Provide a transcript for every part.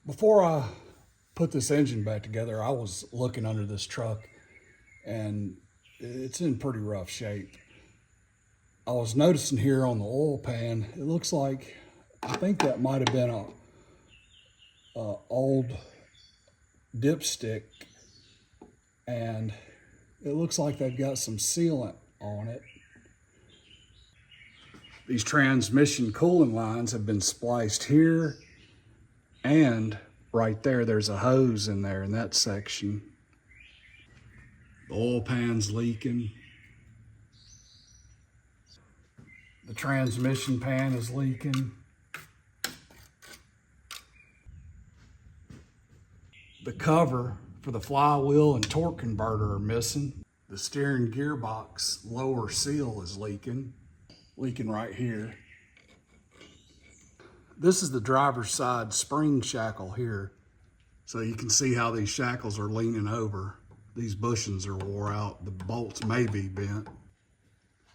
Before I put this engine back together, I was looking under this truck and it's in pretty rough shape. I was noticing here on the oil pan, it looks like, I think that might have been a old dipstick, and it looks like they've got some sealant on it. These transmission cooling lines have been spliced here, and right there, there's a hose in there in that section. The oil pan's leaking. The transmission pan is leaking. The cover for the flywheel and torque converter are missing. The steering gearbox lower seal is leaking right here. This is the driver's side spring shackle here. So you can see how these shackles are leaning over. These bushings are wore out. The bolts may be bent.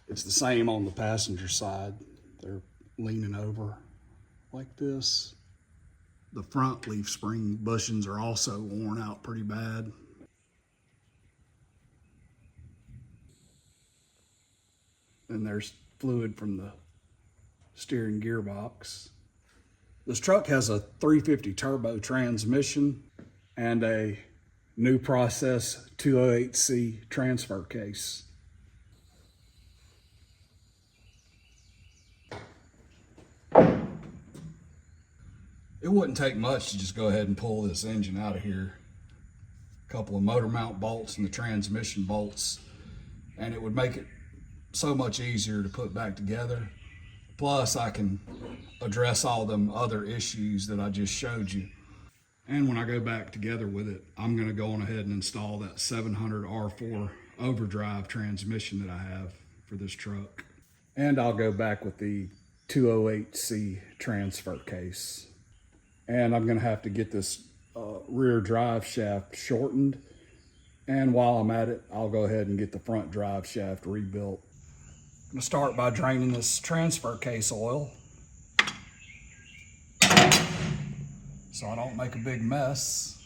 It's the same on the passenger side. They're leaning over like this. The front leaf spring bushings are also worn out pretty bad. And there's fluid from the steering gearbox. This truck has a 350 turbo transmission and a new process 208C transfer case. It wouldn't take much to just go ahead and pull this engine out of here. A couple of motor mount bolts and the transmission bolts, and it would make it so much easier to put back together. Plus, I can address all them other issues that I just showed you. And when I go back together with it, I'm gonna go on ahead and install that 700 R4 Overdrive transmission that I have for this truck. And I'll go back with the 208C transfer case. And I'm gonna have to get this rear drive shaft shortened. And while I'm at it, I'll go ahead and get the front drive shaft rebuilt. I'm gonna start by draining this transfer case oil so I don't make a big mess.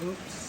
Oops.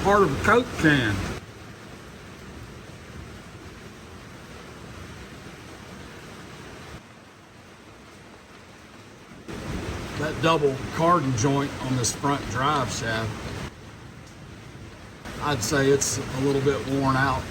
Part of a Coke can. That double cardan joint on this front drive shaft, I'd say it's a little bit worn out.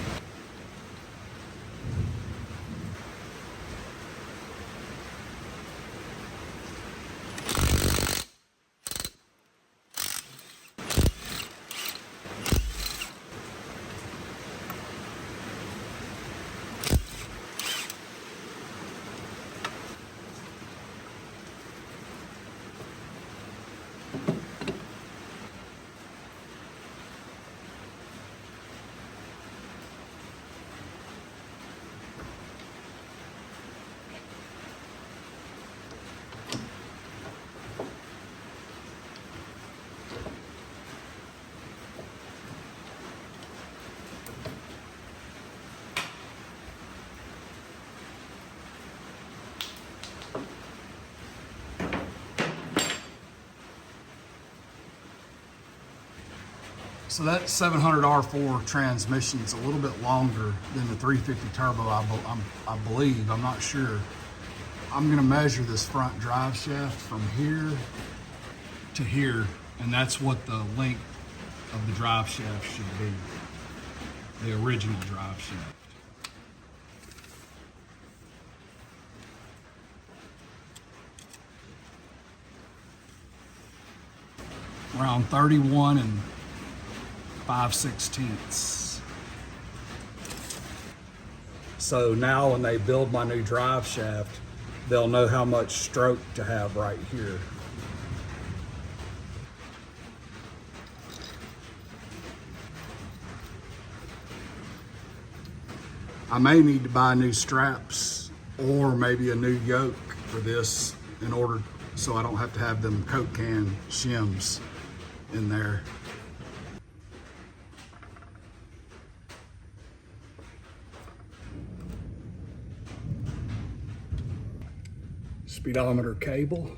So that 700 R4 transmission is a little bit longer than the 350 turbo, I believe. I'm not sure. I'm gonna measure this front drive shaft from here to here, and that's what the length of the drive shaft should be, the original drive shaft. Around 31 and 5/16. So now when they build my new drive shaft, they'll know how much stroke to have right here. I may need to buy new straps or maybe a new yoke for this in order so I don't have to have them Coke can shims in there. Speedometer cable.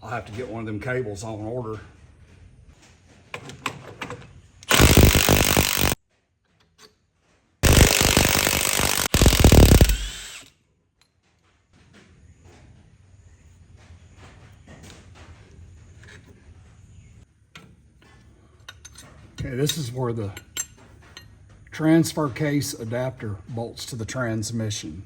I'll have to get one of them cables on order. Okay, this is where the transfer case adapter bolts to the transmission.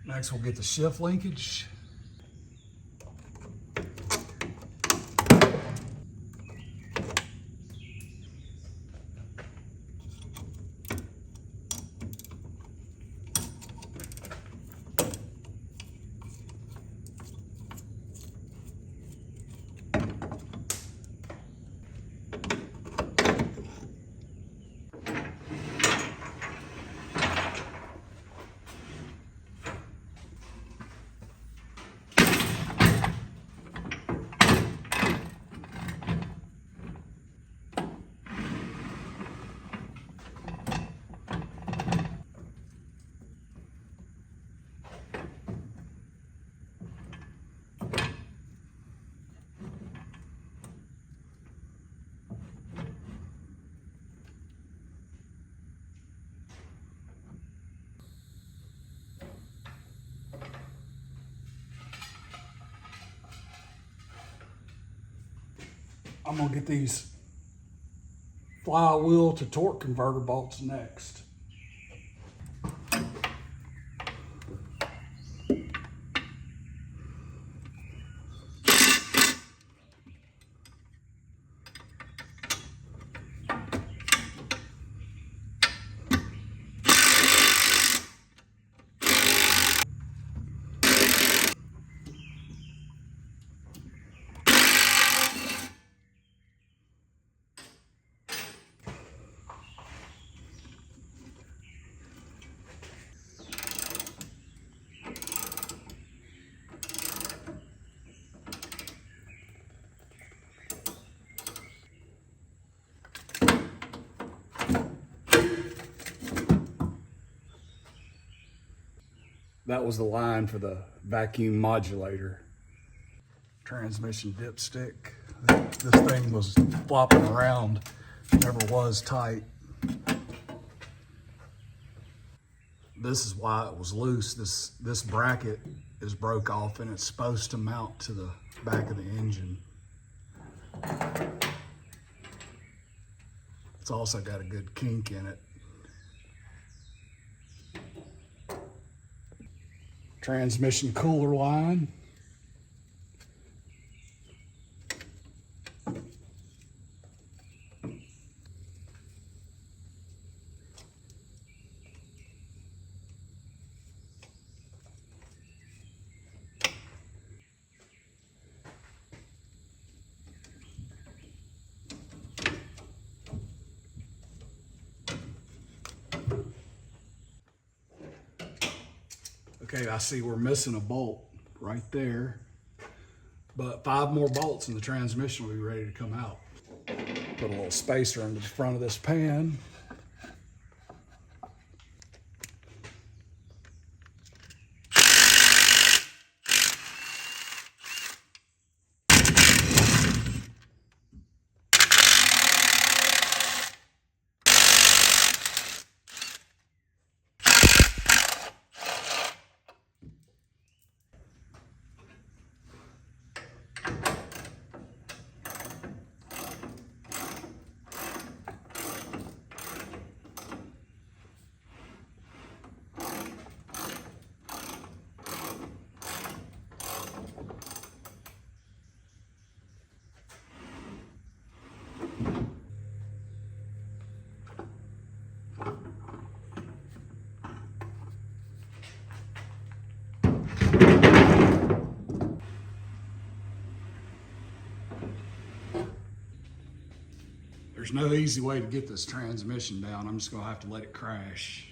Next, we'll get the shift linkage. I'm gonna get these flywheel to torque converter bolts next. That was the line for the vacuum modulator. Transmission dipstick. This thing was flopping around, never was tight. This is why it was loose. This bracket is broke off and it's supposed to mount to the back of the engine. It's also got a good kink in it. Transmission cooler line. Okay, I see we're missing a bolt right there, but 5 more bolts and the transmission will be ready to come out. Put a little spacer into the front of this pan. There's no easy way to get this transmission down. I'm just gonna have to let it crash.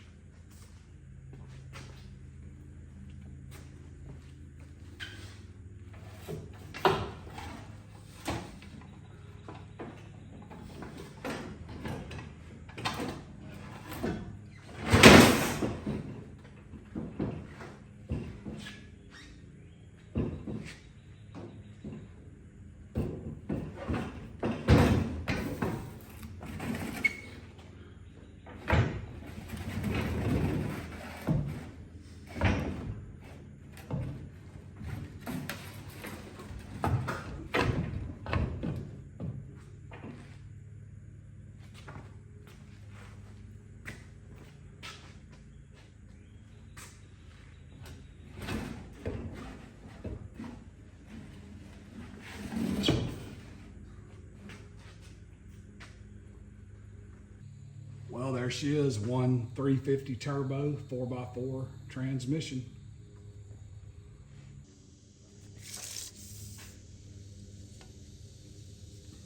Well, there she is, one 350 turbo 4x4 transmission.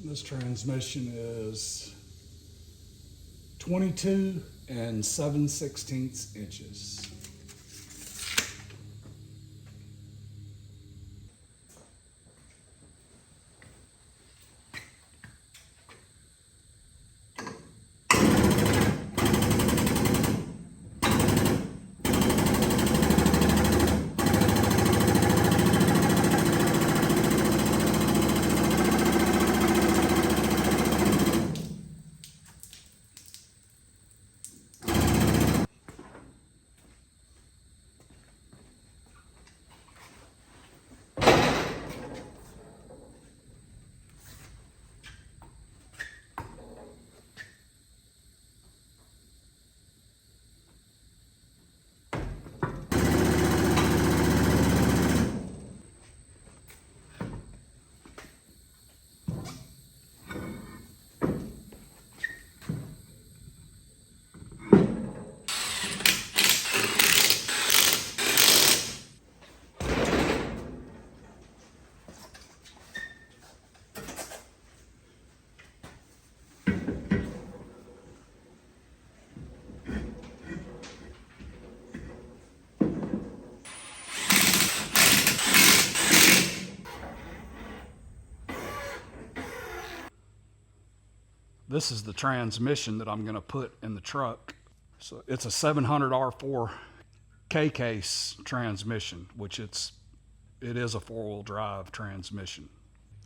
This transmission is 22 7/16 inches. This is the transmission that I'm going to put in the truck. So it's a 700R4 K-case transmission, which it is a 4-wheel drive transmission.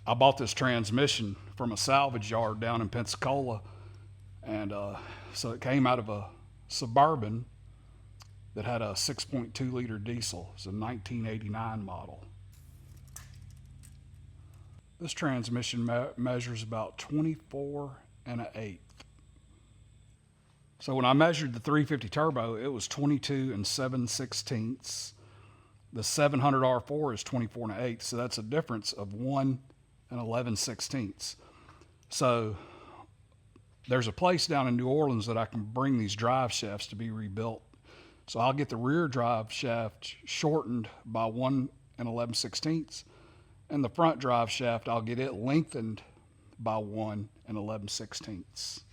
I bought this transmission from a salvage yard down in Pensacola, and so it came out of a Suburban that had a 6.2 liter diesel. It's a 1989 model. This transmission measures about 24 1/8. So when I measured the 350 turbo, it was 22 7/16. The 700R4 is 24 1/8, so that's a difference of 1 11/16. So there's a place down in New Orleans that I can bring these drive shafts to be rebuilt. So I'll get the rear drive shaft shortened by 1 11/16, and the front drive shaft, I'll get it lengthened by 1 11/16.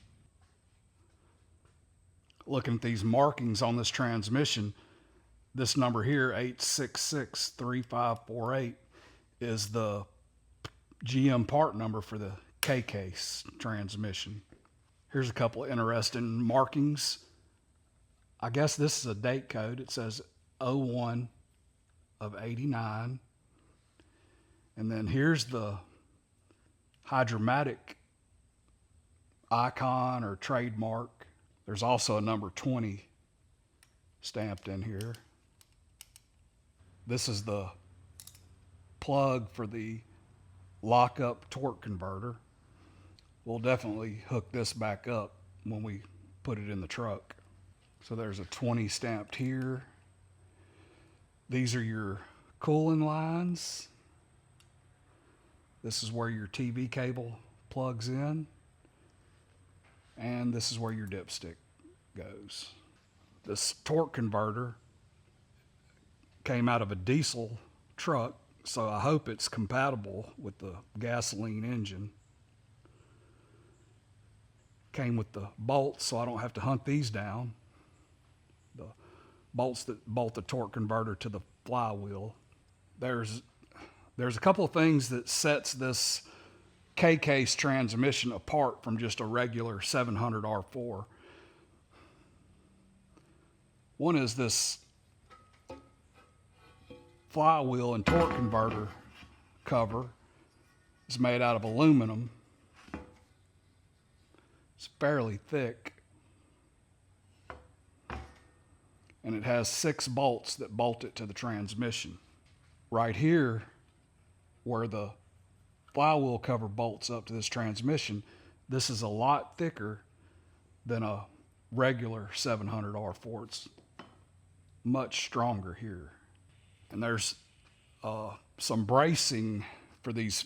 Looking at these markings on this transmission, this number here, 8663548, is the GM part number for the K-case transmission. Here's a couple of interesting markings. I guess this is a date code. It says 01 of 89. And then here's the Hydromatic icon or trademark. There's also a number 20 stamped in here. This is the plug for the lock-up torque converter. We'll definitely hook this back up when we put it in the truck. So there's a 20 stamped here. These are your cooling lines. This is where your TV cable plugs in. And this is where your dipstick goes. This torque converter came out of a diesel truck, so I hope it's compatible with the gasoline engine. Came with the bolts, so I don't have to hunt these down. The bolts that bolt the torque converter to the flywheel. There's a couple of things that sets this K-case transmission apart from just a regular 700R4. One is this flywheel and torque converter cover. It's made out of aluminum. It's fairly thick. And it has 6 bolts that bolt it to the transmission. Right here, where the flywheel cover bolts up to this transmission, this is a lot thicker than a regular 700R4. It's much stronger here. And there's some bracing for these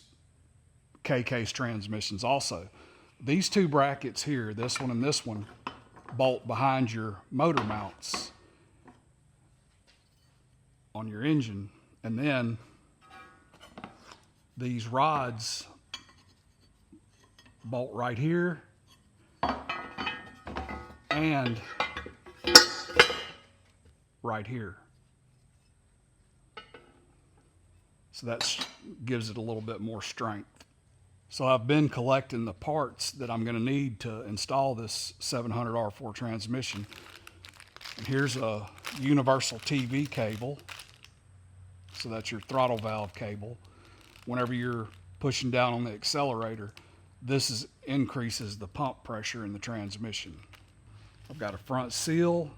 K-case transmissions also. These 2 brackets here, this one and this one, bolt behind your motor mounts on your engine. And then these rods bolt right here and right here. So that gives it a little bit more strength. So I've been collecting the parts that I'm going to need to install this 700R4 transmission. And here's a universal TV cable. So that's your throttle valve cable. Whenever you're pushing down on the accelerator, this increases the pump pressure in the transmission. I've got a front seal.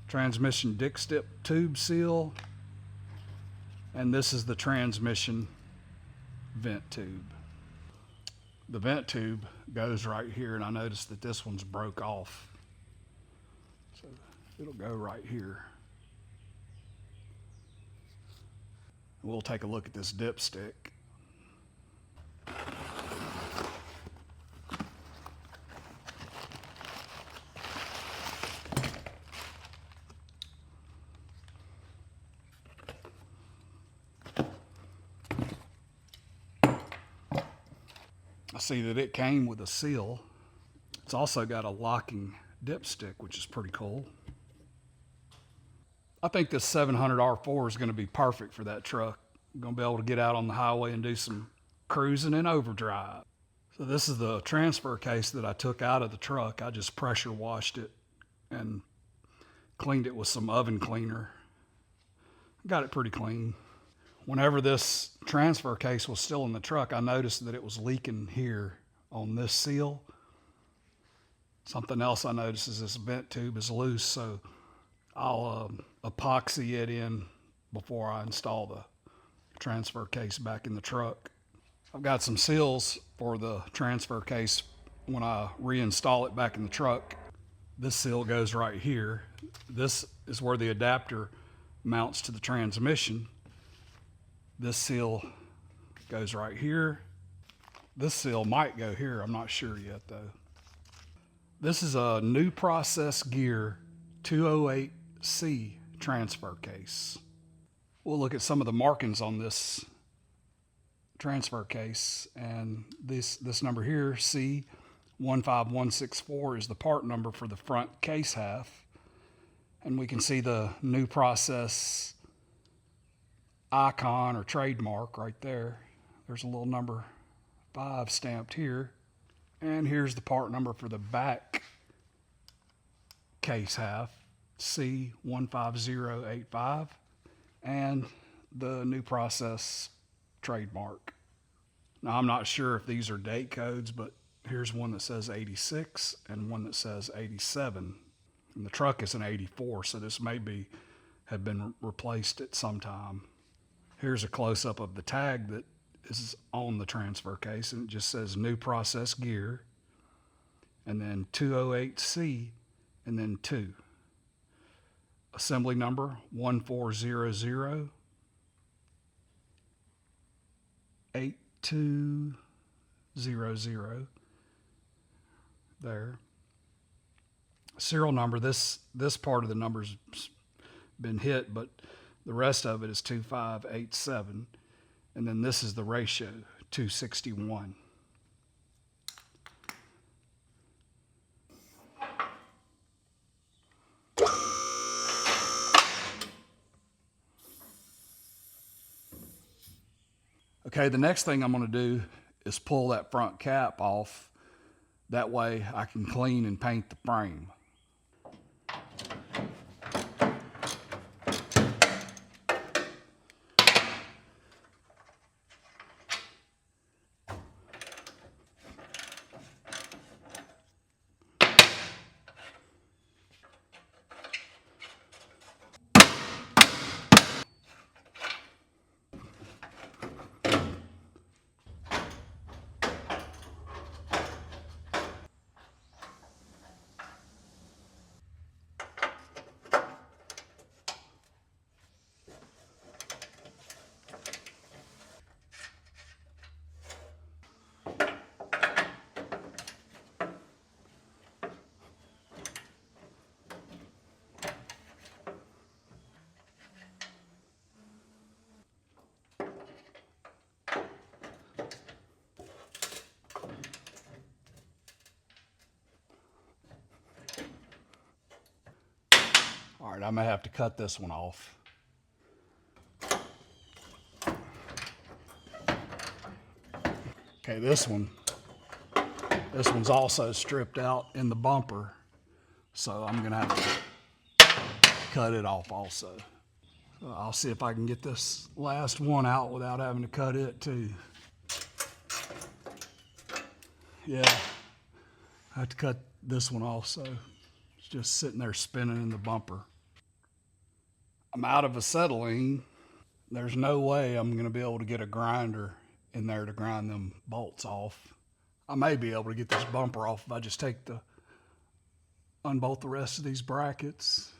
Transmission dipstick tube seal. And this is the transmission vent tube. The vent tube goes right here, and I noticed that this one's broke off. So it'll go right here. We'll take a look at this dipstick. I see that it came with a seal. It's also got a locking dipstick, which is pretty cool. I think this 700R4 is going to be perfect for that truck. I'm gonna be able to get out on the highway and do some cruising in overdrive. So this is the transfer case that I took out of the truck. I just pressure washed it and cleaned it with some oven cleaner. Got it pretty clean. Whenever this transfer case was still in the truck, I noticed that it was leaking here on this seal. Something else I noticed is this vent tube is loose, so I'll epoxy it in before I install the transfer case back in the truck. I've got some seals for the transfer case when I reinstall it back in the truck. This seal goes right here. This is where the adapter mounts to the transmission. This seal goes right here. This seal might go here. I'm not sure yet though. This is a new process gear 208C transfer case. We'll look at some of the markings on this transfer case, and this number here, C15164, is the part number for the front case half, and we can see the new process icon or trademark right there. There's a little number 5 stamped here, and here's the part number for the back case half, C15085, and the new process trademark. Now I'm not sure if these are date codes, but here's one that says 86 and one that says 87. And the truck is an 84, so this may have been replaced at some time. Here's a close-up of the tag that is on the transfer case, and it just says new process gear, and then 208C, and then 2. Assembly number 1400 8200 there. Serial number, this part of the number's been hit, but the rest of it is 2587, and then this is the ratio, 261. Okay, the next thing I'm going to do is pull that front cap off. That way I can clean and paint the frame. All right, I may have to cut this one off. Okay, this one's also stripped out in the bumper, so I'm gonna have to cut it off also. I'll see if I can get this last one out without having to cut it too. Yeah, I have to cut this one also. It's just sitting there spinning in the bumper. I'm out of acetylene. There's no way I'm gonna be able to get a grinder in there to grind them bolts off. I may be able to get this bumper off if I just unbolt the rest of these brackets.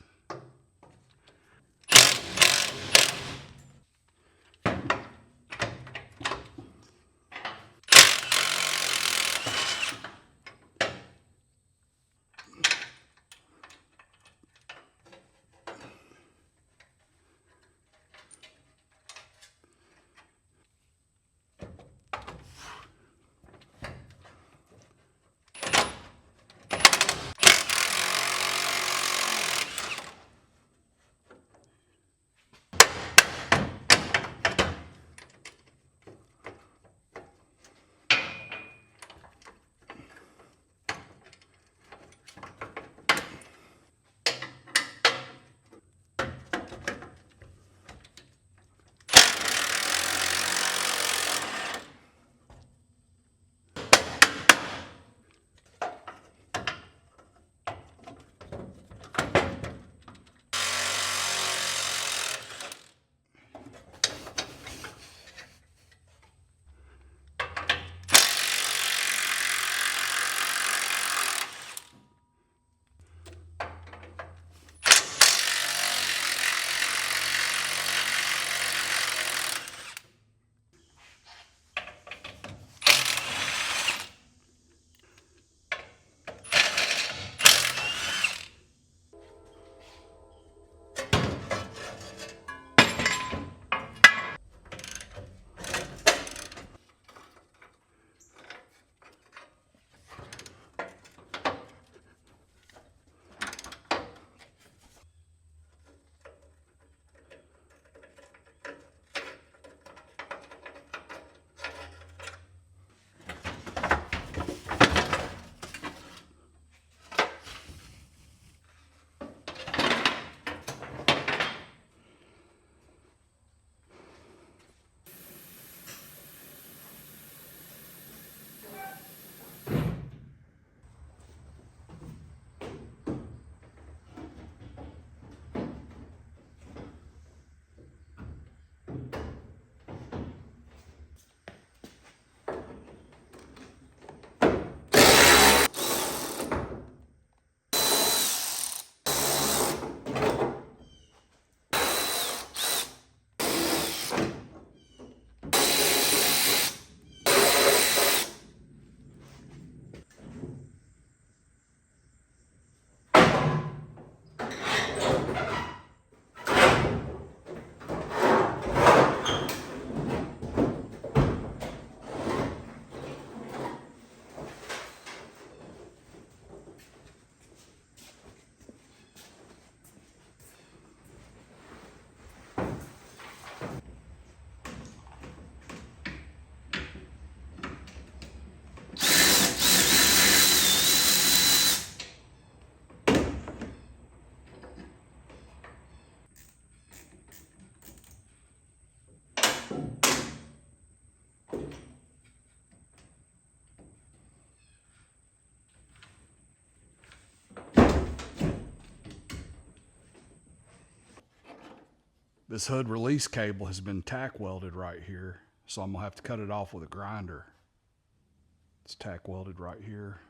This hood release cable has been tack welded right here, so I'm gonna have to cut it off with a grinder. It's tack welded right here.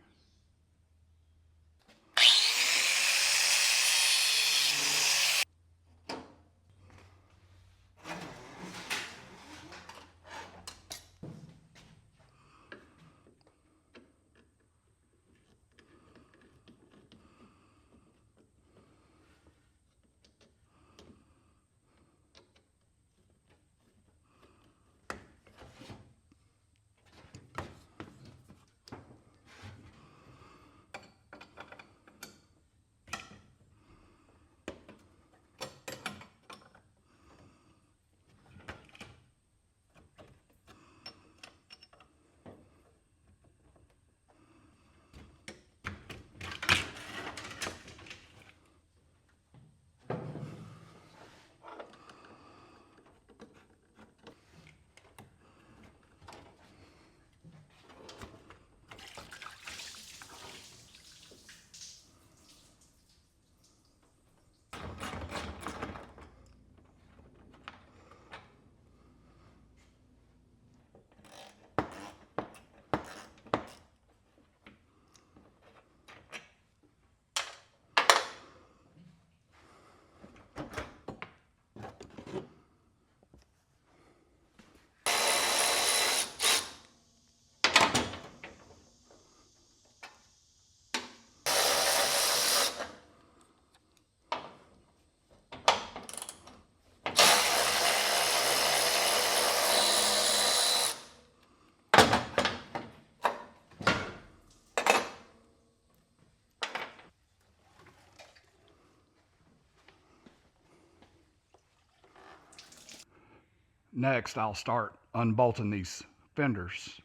Next, I'll start unbolting these fenders.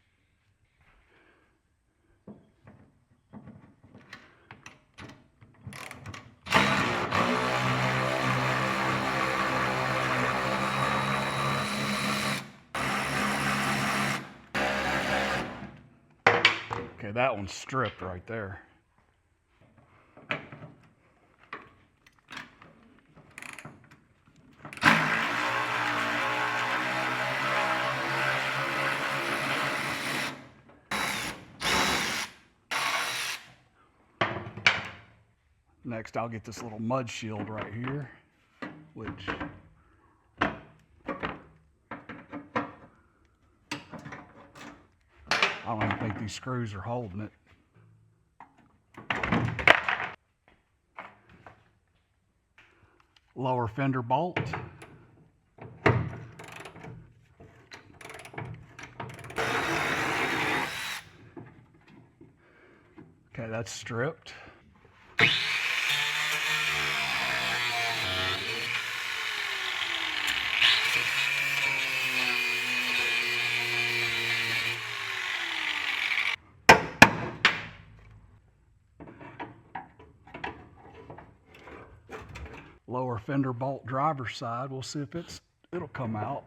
Okay, that one's stripped right there. Next, I'll get this little mud shield right here, which I don't even think these screws are holding it. Lower fender bolt. Okay, that's stripped. Lower fender bolt driver's side. We'll see if it'll come out.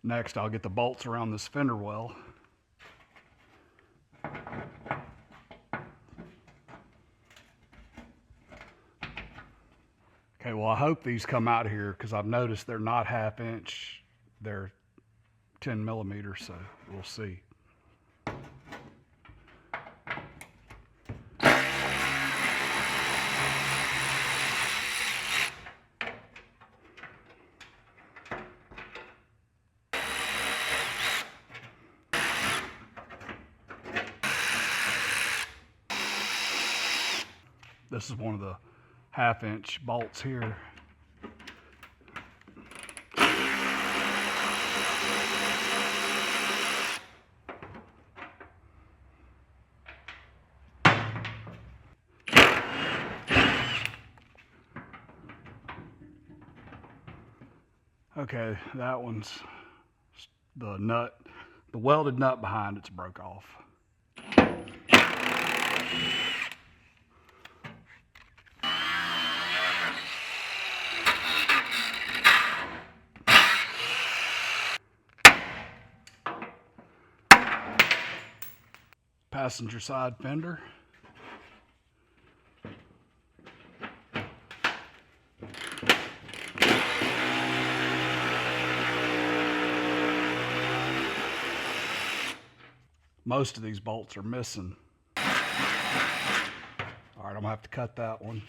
Next, I'll get the bolts around this fender well. Okay, well, I hope these come out of here because I've noticed they're not 1/2 inch. They're 10 millimeters, so we'll see. This is one of the 1/2 inch bolts here. Okay, that one's the nut, the welded nut behind it's broke off. Passenger side fender. Most of these bolts are missing. All right, I'm gonna have to cut that one.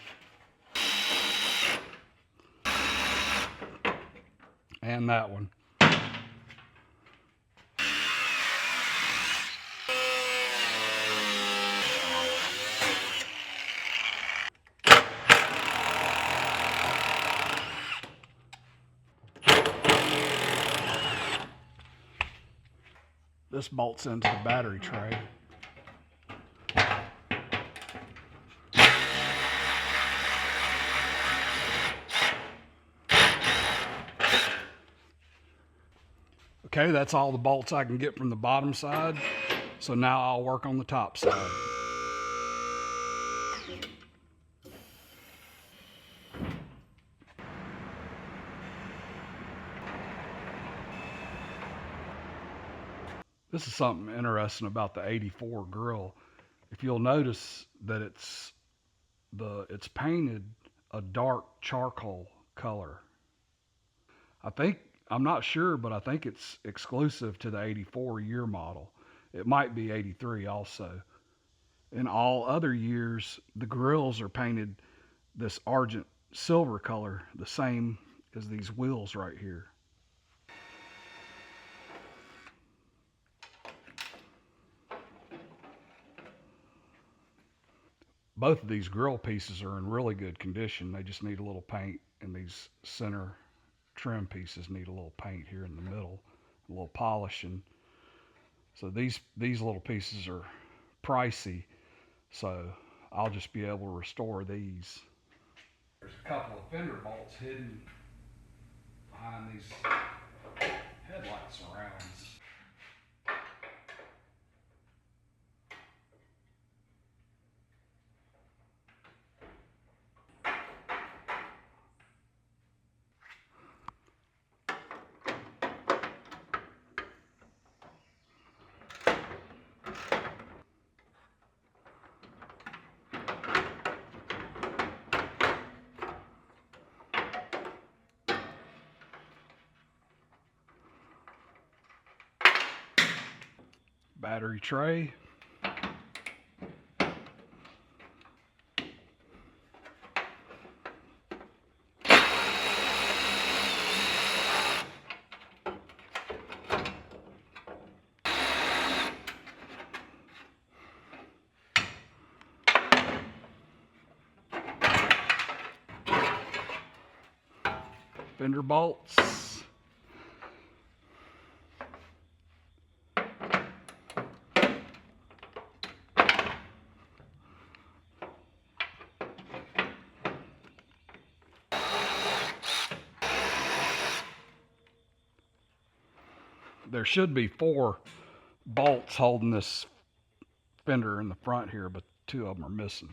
And that one. This bolts into the battery tray. Okay, that's all the bolts I can get from the bottom side. So now I'll work on the top side. This is something interesting about the 84 grill. If you'll notice that it's painted a dark charcoal color. I'm not sure, but I think it's exclusive to the 84 year model. It might be 83 also. In all other years, the grills are painted this argent silver color, the same as these wheels right here. Both of these grill pieces are in really good condition. They just need a little paint, and these center trim pieces need a little paint here in the middle, a little polishing. So these little pieces are pricey, so I'll just be able to restore these. There's a couple of fender bolts hidden behind these headlight surrounds. Battery tray. Fender bolts. There should be 4 bolts holding this fender in the front here, but 2 of them are missing.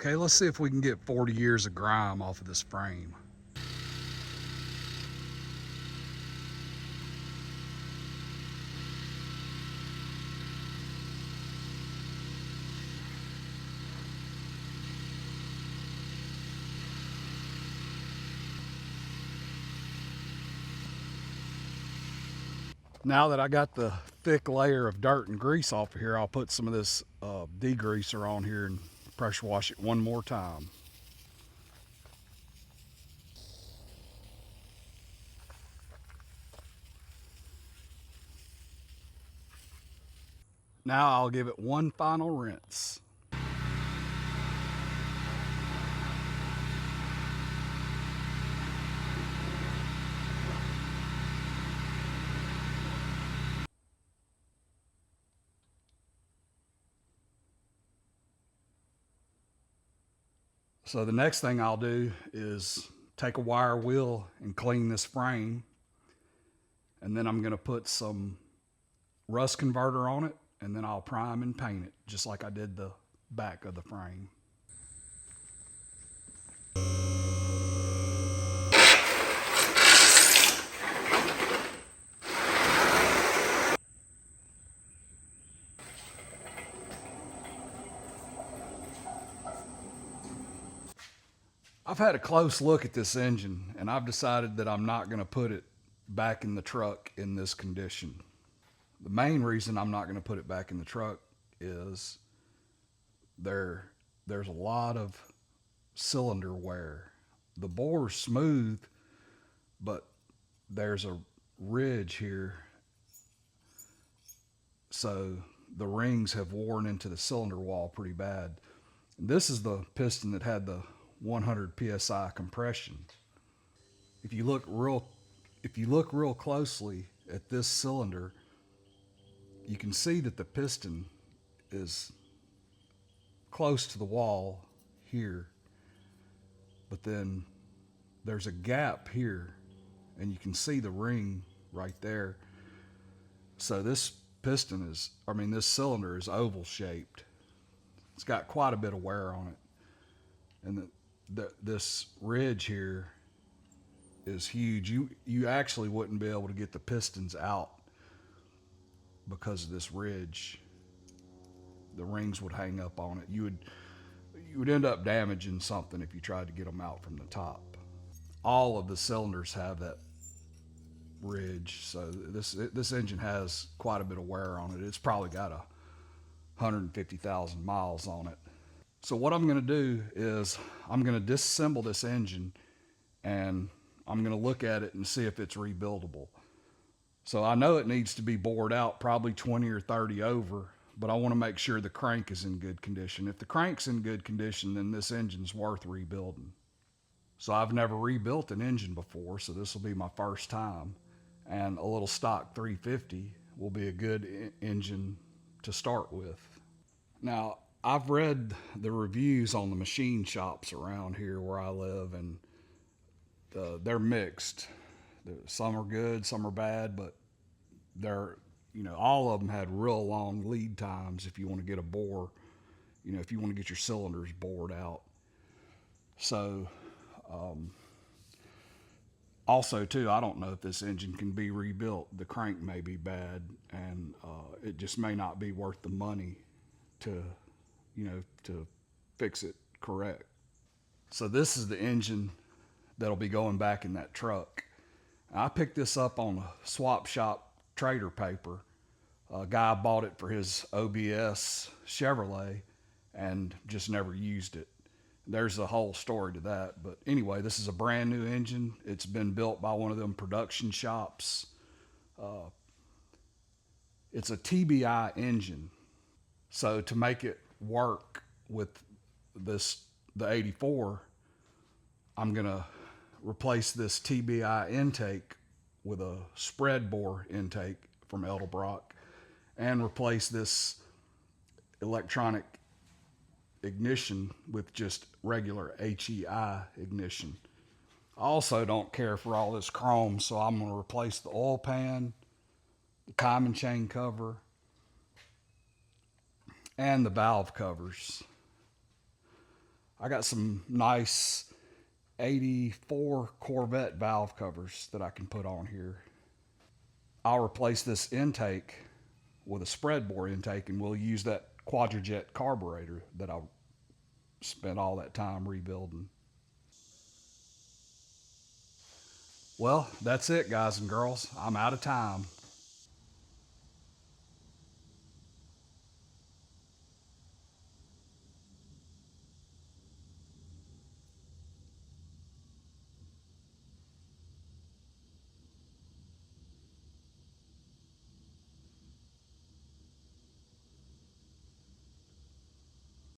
Okay, let's see if we can get 40 years of grime off of this frame. Now that I got the thick layer of dirt and grease off of here, I'll put some of this degreaser on here and pressure wash it one more time. Now I'll give it one final rinse. So the next thing I'll do is take a wire wheel and clean this frame. And then I'm gonna put some rust converter on it, and then I'll prime and paint it just like I did the back of the frame. I've had a close look at this engine, and I've decided that I'm not gonna put it back in the truck in this condition. The main reason I'm not gonna put it back in the truck is there's a lot of cylinder wear. The bore's smooth, but there's a ridge here, so the rings have worn into the cylinder wall pretty bad. And this is the piston that had the 100 psi compression. If you look real closely at this cylinder, you can see that the piston is close to the wall here, but then there's a gap here, and you can see the ring right there. So this this cylinder is oval shaped. It's got quite a bit of wear on it, and this ridge here is huge. You actually wouldn't be able to get the pistons out because of this ridge. The rings would hang up on it. You would end up damaging something if you tried to get them out from the top. All of the cylinders have that ridge, so this engine has quite a bit of wear on it. It's probably got 150,000 miles on it. So what I'm going to do is I'm going to disassemble this engine, and I'm going to look at it and see if it's rebuildable. So I know it needs to be bored out probably 20 or 30 over, but I want to make sure the crank is in good condition. If the crank's in good condition, then this engine's worth rebuilding. So I've never rebuilt an engine before, so this will be my first time. And a little stock 350 will be a good engine to start with. Now, I've read the reviews on the machine shops around here where I live, and they're mixed. Some are good, some are bad, but all of them had real long lead times if you want to get a bore, if you want to get your cylinders bored out. So, also too, I don't know if this engine can be rebuilt. The crank may be bad, and it just may not be worth the money to fix it correct. So this is the engine that'll be going back in that truck. I picked this up on a swap shop trader paper. A guy bought it for his OBS Chevrolet and just never used it. There's a whole story to that. But anyway, this is a brand new engine. It's been built by one of them production shops. It's a TBI engine. So to make it work with the 84, I'm gonna replace this TBI intake with a spread bore intake from Edelbrock, and replace this electronic ignition with just regular HEI ignition. I also don't care for all this chrome, so I'm going to replace the oil pan, the timing chain cover, and the valve covers. I got some nice 84 Corvette valve covers that I can put on here. I'll replace this intake with a spread bore intake, and we'll use that Quadrajet carburetor that I spent all that time rebuilding. Well, that's it, guys and girls. I'm out of time.